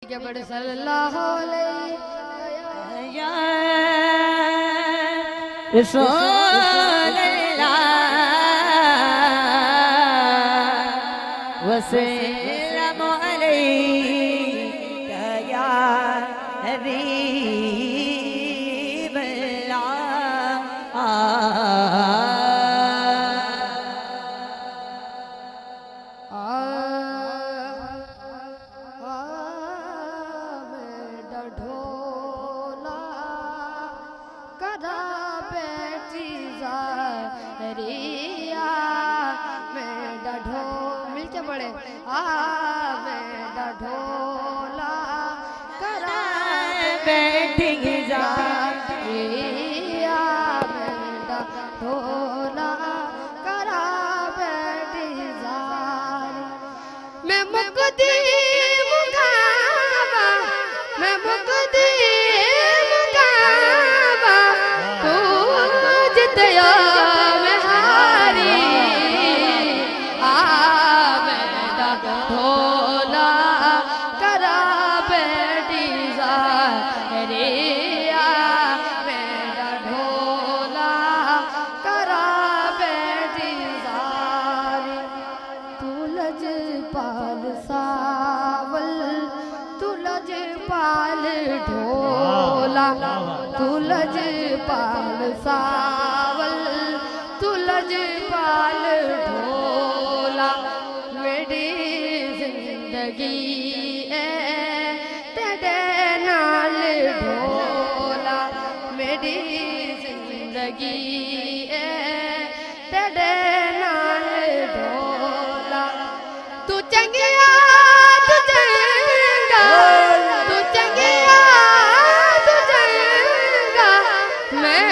मिलके बड़े सल्लल्लाहु अलैहि वसल्लम अलैका या ढोला करा बैठी जा ढोला करा बैठी जा मैं मुक्ति मुकाबा मैं मुक्ति मुकाबा तू जितया मैं हारी ढोला करा बैठी जा मेरा ढोला करा बैठी जा तुलज पाल सावल तुलज पाल ढोला तुलज पाल सावल तुलज पाल ढोला मेरी जिंदगी तेरे नाल ढोला मेरी जिंदगी तेरे नाल ढोला तू चंगिया तू चंगा तू चंगिया तू चंगा मैं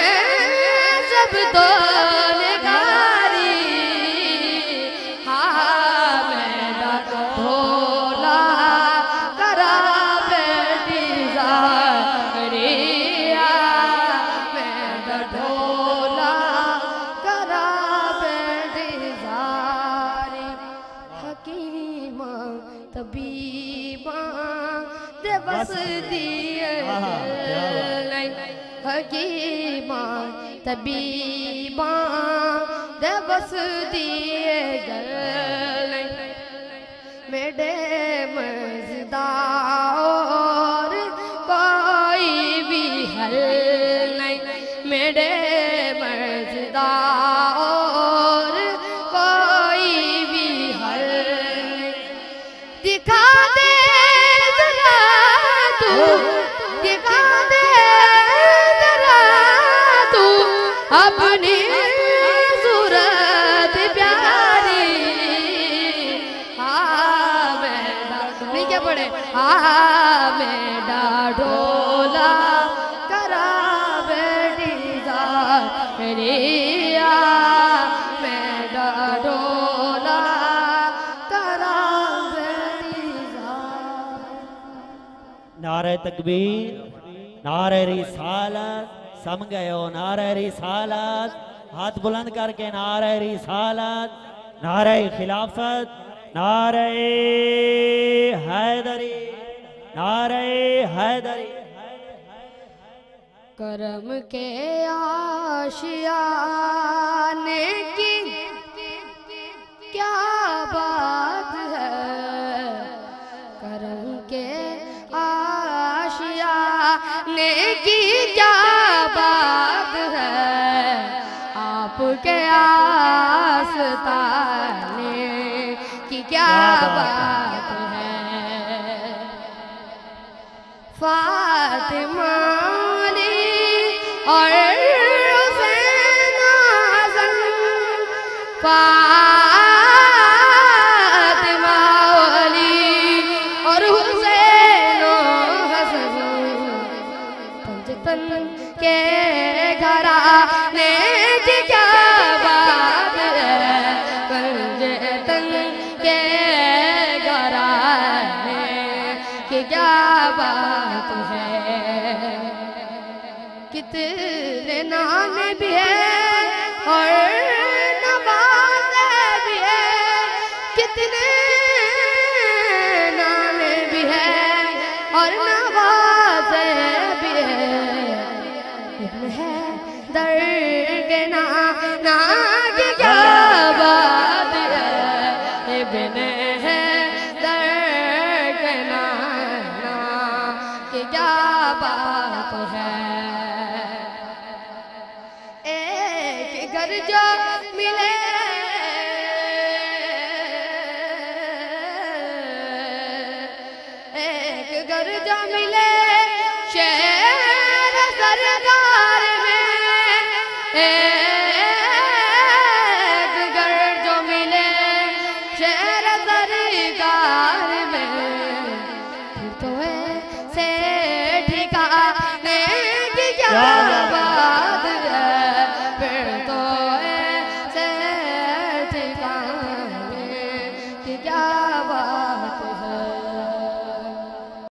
सब तो बस दिए हकीमा तबीबा दे बस दिए गल मेरे मज़दार कोई भी हल नहीं मेरे मज़दार कोई भी हल नहीं दिखा दे दिखा दे जरा तू अपनी सूरत प्यारी नहीं क्या पड़े मेरा ढोला करा बैठी जा मेरा ढोला करा बैठी जा नारे तकबीर नारे रिसालत सम गयो नारे रिसालत हाथ बुलंद करके नारे रिसालत नारे खिलाफत नारे हैदरी नारे हैदरी करम के आशियाने की क्या बात है करम के आशियाने की क्या बात है आपके आस्ताने की क्या बात है फातिमा और हुसैन हसन फातिमा अली और हुसैन हसन पंजतन के घराने की क्या बात है पंजतन के घराने की क्या बात है कितने नाने भी है और नवाज़े भी है कितने नाने भी है और नवासे भी है दर्द ना ना की क्या बात है इब्न है दर्द ना ना की क्या बात है। एक घर जो मिले एक घर जो मिले शेर सरदार में एक घर जो मिले शेर सरदार में फिर तो ऐसे ठिकाने की क्या